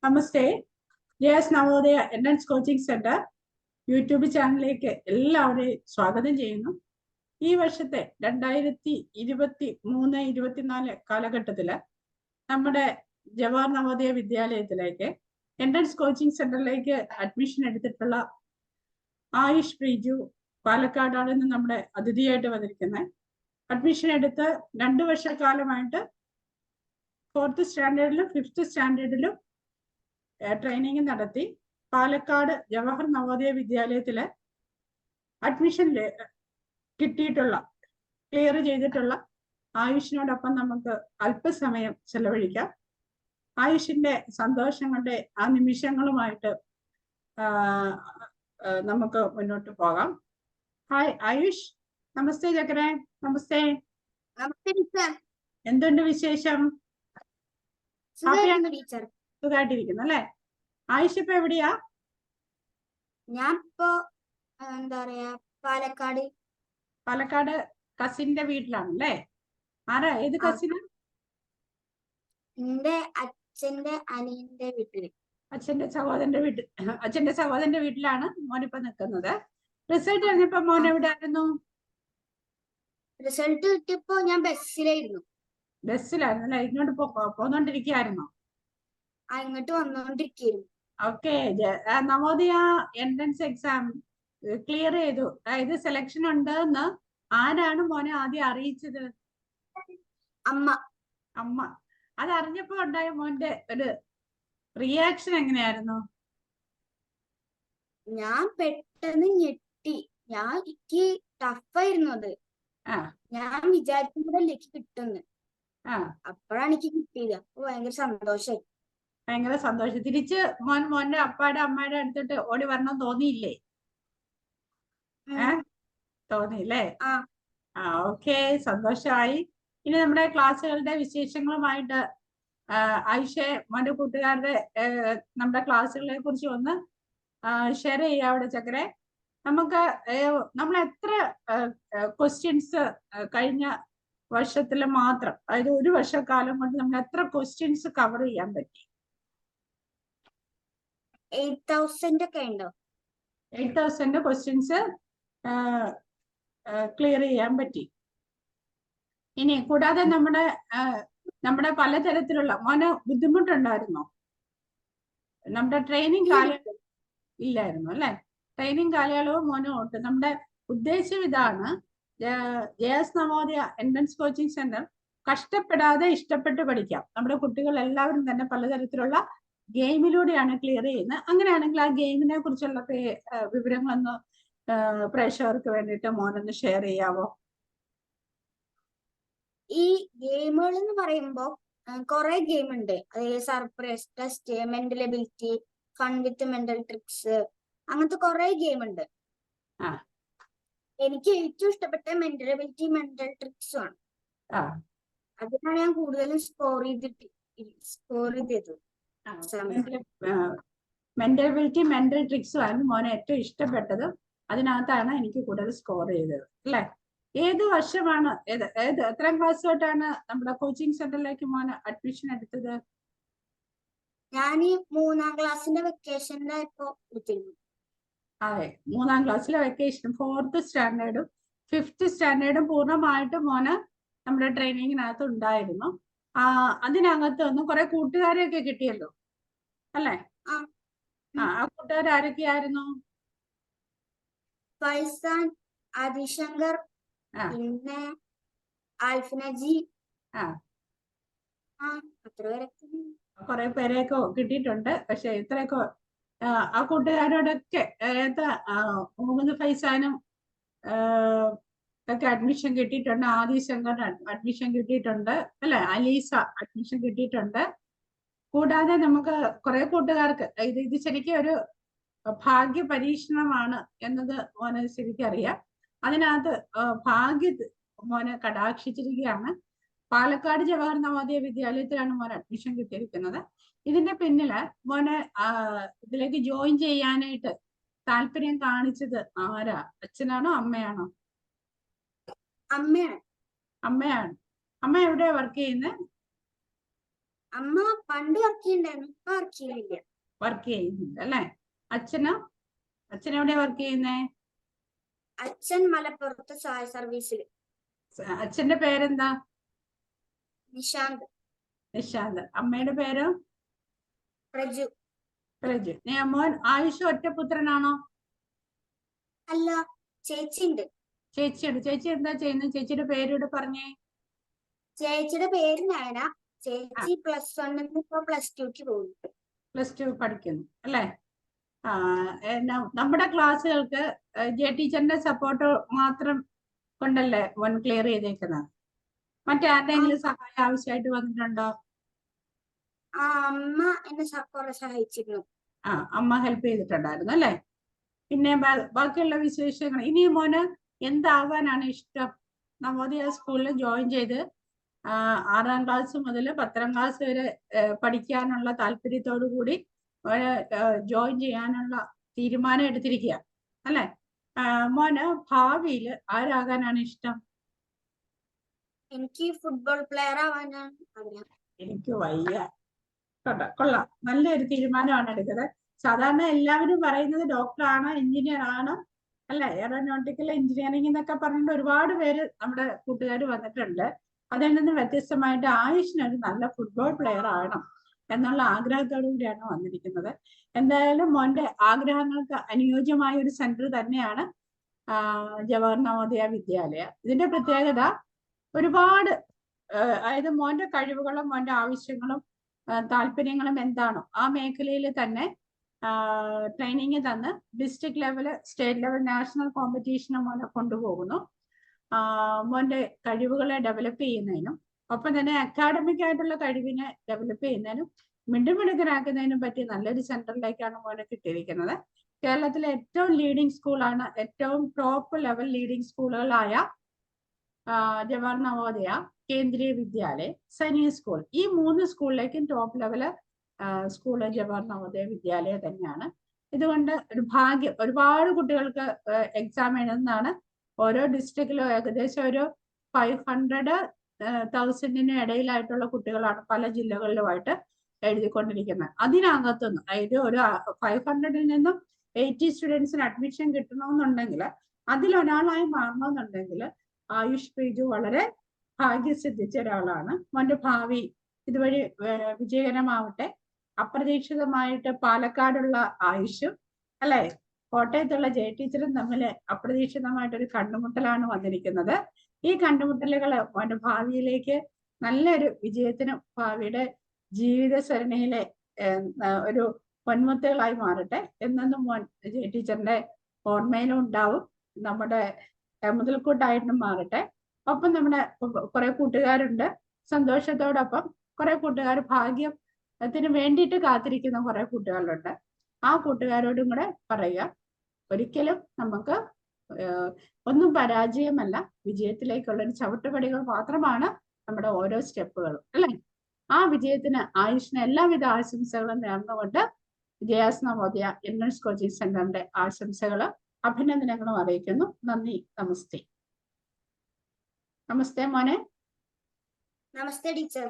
നമസ്തേ. JS Navodaya entrance coaching centre YouTube ചാനലിലേക്ക് എല്ലാവരെയും സ്വാഗതം ചെയ്യുന്നു. ഈ വർഷത്തെ 2023-24 കാലഘട്ടത്തില് നമ്മുടെ ജവഹർ നവോദയ വിദ്യാലയത്തിലേക്ക് എൻട്രൻസ് കോച്ചിങ് സെന്ററിലേക്ക് അഡ്മിഷൻ എടുത്തിട്ടുള്ള ആയുഷ് പ്രീജു പാലക്കാടാണ് ഇന്ന് നമ്മുടെ അതിഥിയായിട്ട് വന്നിരിക്കുന്നത്. അഡ്മിഷൻ എടുത്ത് 2 വർഷക്കാലമായിട്ട് 4th സ്റ്റാൻഡേർഡിലും 5th സ്റ്റാൻഡേർഡിലും ട്രെയിനിങ് നടത്തി പാലക്കാട് ജവഹർ നവോദയ വിദ്യാലയത്തില് അഡ്മിഷൻ കിട്ടിയിട്ടുള്ള ക്ലിയർ ചെയ്തിട്ടുള്ള ആയുഷിനോടൊപ്പം നമുക്ക് അല്പസമയം ചെലവഴിക്കാം. ആയുഷിന്റെ സന്തോഷങ്ങളുടെ ആ നിമിഷങ്ങളുമായിട്ട് നമുക്ക് മുന്നോട്ട് പോകാം. ഹായ് ആയുഷ്. നമസ്തേ ചക്കരെ. നമസ്തേ. എന്തുണ്ട് വിശേഷം? സുഖമായിട്ടിരിക്കുന്നു അല്ലെ? ആയിഷ ഇപ്പൊ എവിടെയാ? ഞാൻ ഇപ്പോ എന്താ പറയാ പാലക്കാട് കസിന്റെ വീട്ടിലാണല്ലേ? ആരാ? ഏത് കസിന്? എന്റെ അച്ഛന്റെ അനിയന്റെ വീട്ടില്. അച്ഛന്റെ സഹോദരന്റെ വീട്ടിലാണ് മോനിപ്പോ നിൽക്കുന്നത്. റിസൾട്ട് കഴിഞ്ഞപ്പോ മോൻ എവിടെ ആയിരുന്നു? റിസൾട്ട് കിട്ടിയപ്പോ ഞാൻ ബസ്സിലായിരുന്നു അല്ലെ? ഇങ്ങോട്ട് പോന്നോണ്ടിരിക്കുകയായിരുന്നോ? ഇങ്ങോട്ട് വന്നോണ്ടിരിക്കുന്നു. Okay. Navodaya entrance exam clear ചെയ്തു, അതായത് സെലക്ഷൻ ഉണ്ട് എന്ന് ആരാണ് മോനെ ആദ്യം അറിയിച്ചത്? അമ്മ. അതറിഞ്ഞപ്പോ ഉണ്ടായ മോന്റെ ഒരു റിയാക്ഷൻ എങ്ങനെയായിരുന്നു? ഞാൻ പെട്ടെന്ന് ഞെട്ടി. എനിക്ക് ടഫായിരുന്നു അത്. ഞാൻ വിചാരിക്കുന്നതല്ലേ കിട്ടുന്നു. അപ്പോഴാണ് എനിക്ക് കിട്ടിയത്. അപ്പൊ ഭയങ്കര സന്തോഷം. തിരിച്ച് മോന്റെ അപ്പാടെ അമ്മയുടെ അടുത്തിട്ട് ഓടി വരണം തോന്നിയില്ലേ? തോന്നിയില്ലേ? ഓക്കെ, സന്തോഷമായി. ഇനി നമ്മുടെ ക്ലാസ്സുകളുടെ വിശേഷങ്ങളുമായിട്ട് ആയിഷെ മോന്റെ കൂട്ടുകാരുടെ നമ്മുടെ ക്ലാസ്സുകളെ കുറിച്ച് ഒന്ന് ഷെയർ ചെയ്യാം അവിടെ ചക്കരെ. നമ്മൾ എത്ര ക്വസ്റ്റ്യൻസ് കഴിഞ്ഞ വർഷത്തിൽ മാത്രം, അതായത് 1 വർഷക്കാലം കൊണ്ട് നമ്മൾ എത്ര ക്വസ്റ്റ്യൻസ് കവർ ചെയ്യാൻ പറ്റി? 8,000 ക്വസ്റ്റ്യൻസ് ക്ലിയർ ചെയ്യാൻ പറ്റി. ഇനി കൂടാതെ നമ്മുടെ പലതരത്തിലുള്ള മോന് ബുദ്ധിമുട്ടുണ്ടായിരുന്നോ? നമ്മുടെ ട്രെയിനിങ് കാലയളവ് ഇല്ലായിരുന്നു അല്ലെ? ട്രെയിനിങ് കാലയളവ് മോനും ഉണ്ട്. നമ്മുടെ ഉദ്ദേശം ഇതാണ്, JS Navodaya entrance coaching centre കഷ്ടപ്പെടാതെ ഇഷ്ടപ്പെട്ട് പഠിക്കാം. നമ്മുടെ കുട്ടികൾ എല്ലാവരും തന്നെ പലതരത്തിലുള്ള ഗെയിമിലൂടെയാണ് ക്ലിയർ ചെയ്യുന്നത്. അങ്ങനെയാണെങ്കിൽ ആ ഗെയിമിനെ കുറിച്ചുള്ള വിവരങ്ങളൊന്ന് പ്രേക്ഷകർക്ക് വേണ്ടിയിട്ട് മോനൊന്ന് ഷെയർ ചെയ്യാവോ? ഈ ഗെയിമുകൾ എന്ന് പറയുമ്പോ കുറെ ഗെയിം ഉണ്ട്. അതായത് surprise test, mental ability, fun വിത്ത് മെന്റൽ ട്രിക്സ്, അങ്ങനത്തെ കുറെ ഗെയിം ഉണ്ട്. എനിക്ക് ഏറ്റവും ഇഷ്ടപ്പെട്ട മെന്റൽ എബിലിറ്റി മെന്റൽ ട്രിക്സും ആണ്. അതിനാണ് ഞാൻ കൂടുതലും സ്കോർ ചെയ്തത്. മെന്റൽ എബിലിറ്റി മെന്റൽ ട്രിക്സും ആണ് മോനെ ഏറ്റവും ഇഷ്ടപ്പെട്ടത്. അതിനകത്താണ് എനിക്ക് കൂടുതൽ സ്കോർ ചെയ്തത് അല്ലെ? ഏത് വർഷമാണ്, എത്രാം ക്ലാസ് തൊട്ടാണ് നമ്മുടെ കോച്ചിങ് സെന്ററിലേക്ക് മോന് അഡ്മിഷൻ എടുത്തത്? ഞാൻ 3ാം ക്ലാസ്സിന്റെ വെക്കേഷനിലായപ്പോ എടുത്തിരുന്നു. അതെ, 3ാം ക്ലാസ്സിലെ വെക്കേഷൻ. 4th സ്റ്റാൻഡേർഡും 5th സ്റ്റാൻഡേർഡും പൂർണ്ണമായിട്ടും മോന് നമ്മുടെ ട്രെയിനിങ്ങിനകത്ത് ഉണ്ടായിരുന്നു. അതിനകത്ത് ഒന്നും കുറെ കൂട്ടുകാരെയൊക്കെ കിട്ടിയല്ലോ അല്ലെ? ആ കൂട്ടുകാർ ആരൊക്കെയായിരുന്നു? ഫൈസാൻ, ആദിശങ്കർ, പിന്നെ ആൽഫിനജി, കുറെ പേരെയൊക്കെ കിട്ടിയിട്ടുണ്ട്. പക്ഷെ ഇത്രയൊക്കെ ആ കൂട്ടുകാരോടൊക്കെ മുഹമ്മദ് ഫൈസാനും ഒക്കെ അഡ്മിഷൻ കിട്ടിയിട്ടുണ്ട്. ആദിശങ്കറിന് അഡ്മിഷൻ കിട്ടിയിട്ടുണ്ട് അല്ലെ? അലീസ അഡ്മിഷൻ കിട്ടിയിട്ടുണ്ട്. കൂടാതെ നമുക്ക് കുറെ കൂട്ടുകാർക്ക് ഇത് ശരിക്കും ഒരു ഭാഗ്യ പരീക്ഷണമാണ് എന്നത് മോനെ ശരിക്കും അറിയാം. അതിനകത്ത് ഭാഗ്യ മോനെ കടാക്ഷിച്ചിരിക്കുകയാണ്. പാലക്കാട് ജവഹർ നവോദയ വിദ്യാലയത്തിലാണ് മോൻ അഡ്മിഷൻ കിട്ടിയിരിക്കുന്നത്. ഇതിന്റെ പിന്നില് മോനെ ഇതിലേക്ക് ജോയിൻ ചെയ്യാനായിട്ട് താല്പര്യം കാണിച്ചത് ആരാ? അച്ഛനാണോ അമ്മയാണോ? അമ്മയാണ്. അമ്മ എവിടെയാ വർക്ക് ചെയ്യുന്നത്? അമ്മ പണ്ട് വർക്ക് ചെയ്യണ്ടായിരുന്നു, ഇപ്പൊ വർക്ക് ചെയ്യുന്നില്ല. വർക്ക് ചെയ്യുന്നുണ്ട് അല്ലേ? അച്ഛൻ എവിടെയാ വർക്ക് ചെയ്യുന്നേ? അച്ഛൻ മലപ്പുറത്ത് സഹായ സർവീസിൽ. അച്ഛന്റെ പേരെന്താ? നിശാന്ത്. നിശാന്ത്. അമ്മയുടെ പേര്? പ്രജു. പ്രജു. മോൻ ആയുഷ് ഒറ്റപുത്രനാണോ? അല്ല, ചേച്ചിയുണ്ട്. ചേച്ചിയുണ്ട്. ചേച്ചി എന്താ ചെയ്യുന്നത്? ചേച്ചിയുടെ പേരൂടെ പറഞ്ഞേ. ചേച്ചിയുടെ പേര് നയന. ചേച്ചി +1 ഇപ്പൊ +2 പോകുന്നു. +2 പഠിക്കുന്നു അല്ലേ? നമ്മുടെ ക്ലാസ്സുകൾക്ക് ജെ ടീച്ചറിന്റെ സപ്പോർട്ട് മാത്രം കൊണ്ടല്ലേ മോൻ ക്ലിയർ ചെയ്തേക്കുന്നത്? മറ്റാരുടെയെങ്കിലും സഹായം ആവശ്യമായിട്ട് വന്നിട്ടുണ്ടോ? അമ്മ എന്നെ കുറെ സഹായിച്ചിരുന്നു. അമ്മ ഹെൽപ്പ് ചെയ്തിട്ടുണ്ടായിരുന്നു അല്ലേ? പിന്നെ ബാക്കിയുള്ള വിശേഷങ്ങൾ. ഇനി മോന് എന്താവാനാണ് ഇഷ്ടം? നവോദയ സ്കൂളിൽ ജോയിൻ ചെയ്ത് 6ാം ക്ലാസ് മുതൽ 10ാം ക്ലാസ് വരെ പഠിക്കാനുള്ള താല്പര്യത്തോടു കൂടി ജോയിൻ ചെയ്യാനുള്ള തീരുമാനം എടുത്തിരിക്കുക അല്ലെ? മോന് ഭാവിയിൽ ആരാകാനാണ് ഇഷ്ടം? എനിക്ക് ഫുട്ബോൾ പ്ലെയർ ആവാനാണ് ആഗ്രഹം. എനിക്ക് വയ്യ. കൊള്ളാം, നല്ലൊരു തീരുമാനമാണ് എടുക്കുന്നത്. സാധാരണ എല്ലാവരും പറയുന്നത് ഡോക്ടറാണ്, എഞ്ചിനീയർ ആണ് അല്ലെ? എയറോനോട്ടിക്കൽ എഞ്ചിനീയറിംഗ് എന്നൊക്കെ പറഞ്ഞിട്ട് ഒരുപാട് പേര് നമ്മുടെ കൂട്ടുകാർ വന്നിട്ടുണ്ട്. അതിൽ നിന്ന് വ്യത്യസ്തമായിട്ട് ആയുഷിനൊരു നല്ല ഫുട്ബോൾ പ്ലെയർ ആകണം എന്നുള്ള ആഗ്രഹത്തോടു കൂടിയാണ് വന്നിരിക്കുന്നത്. എന്തായാലും മോന്റെ ആഗ്രഹങ്ങൾക്ക് അനുയോജ്യമായ ഒരു സെന്റർ തന്നെയാണ് ജവഹർ നവോദയ വിദ്യാലയ. ഇതിന്റെ പ്രത്യേകത ഒരുപാട്, അതായത് മോന്റെ കഴിവുകളും മോന്റെ ആവശ്യങ്ങളും താല്പര്യങ്ങളും എന്താണോ ആ മേഖലയിൽ തന്നെ ട്രെയിനിങ് തന്ന് district level, state level, national കോമ്പറ്റീഷന് മോനെ കൊണ്ടുപോകുന്നു. മോന്റെ കഴിവുകളെ ഡെവലപ്പ് ചെയ്യുന്നതിനും ഒപ്പം തന്നെ അക്കാഡമിക് ആയിട്ടുള്ള കഴിവിനെ ഡെവലപ്പ് ചെയ്യുന്നതിനും മിടുമിടുക്കനാക്കുന്നതിനും പറ്റി നല്ലൊരു സെന്ററിലേക്കാണ് മോനെ കിട്ടിയിരിക്കുന്നത്. കേരളത്തിലെ ഏറ്റവും ലീഡിംഗ് സ്കൂളാണ്, ഏറ്റവും ടോപ്പ് ലെവൽ ലീഡിംഗ് സ്കൂളുകളായ ജവഹർ നവോദയ, കേന്ദ്രീയ വിദ്യാലയ, സൈനിക സ്കൂൾ, ഈ 3 സ്കൂളിലേക്കും top level school Jawahar Navodaya Vidyalaya തന്നെയാണ്. ഇതുകൊണ്ട് ഒരു ഭാഗ്യം, ഒരുപാട് കുട്ടികൾക്ക് എക്സാം എഴുതുന്നതാണ്. ഓരോ ഡിസ്ട്രിക്റ്റിലും ഏകദേശം ഒരു 500,000 ഇടയിലായിട്ടുള്ള കുട്ടികളാണ് പല ജില്ലകളിലുമായിട്ട് എഴുതിക്കൊണ്ടിരിക്കുന്നത്. അതിനകത്തുനിന്ന്, അതായത് ഒരു 500-ൽ നിന്നും 80 സ്റ്റുഡൻസിന് അഡ്മിഷൻ കിട്ടണമെന്നുണ്ടെങ്കിൽ, അതിലൊരാളായി മാറണമെന്നുണ്ടെങ്കിൽ ആയുഷ് പ്രീജു വളരെ ഭാഗ്യം സിദ്ധിച്ച ഒരാളാണ്. മോന്റെ ഭാവി ഇതുവഴി വിജയകരമാവട്ടെ. അപ്രതീക്ഷിതമായിട്ട് പാലക്കാടുള്ള ആയുഷും അല്ലെ കോട്ടയത്തുള്ള ജയ ടീച്ചറും തമ്മിൽ അപ്രതീക്ഷിതമായിട്ടൊരു കണ്ടുമുട്ടലാണ് വന്നിരിക്കുന്നത്. ഈ കണ്ടുമുട്ടലുകൾ മോന്റെ ഭാവിയിലേക്ക് നല്ലൊരു വിജയത്തിനും ഭാവിയുടെ ജീവിത സരണിയിലെ ഒരു പൊന്മുത്തുകളായി മാറട്ടെ. എന്നും മോൻ ജയ ടീച്ചറിന്റെ ഓർമ്മയിലും ഉണ്ടാവും, നമ്മുടെ മുതൽക്കൂട്ടായിട്ടും മാറട്ടെ. ഒപ്പം നമ്മുടെ കുറെ കൂട്ടുകാരുണ്ട്. സന്തോഷത്തോടൊപ്പം കുറെ കൂട്ടുകാർ ഭാഗ്യത്തിന് വേണ്ടിയിട്ട് കാത്തിരിക്കുന്ന കുറെ കൂട്ടുകാരുണ്ട്. ആ കൂട്ടുകാരോടും കൂടെ പറയുക, ഒരിക്കലും നമുക്ക് ഒന്നും പരാജയമല്ല, വിജയത്തിലേക്കുള്ള ഒരു ചവിട്ടുപടികൾ മാത്രമാണ് നമ്മുടെ ഓരോ സ്റ്റെപ്പുകളും അല്ലെ? ആ വിജയത്തിന് ആയുഷിന് എല്ലാവിധ ആശംസകളും നേർന്നുകൊണ്ട് ജയാസ് നവോദയ എൻട്രൻസ് കോച്ചിങ് സെന്ററിന്റെ ആശംസകളും അഭിനന്ദനങ്ങളും അറിയിക്കുന്നു. നന്ദി, നമസ്തേ. നമസ്തേ മോനെ. നമസ്തേ ടീച്ചർ.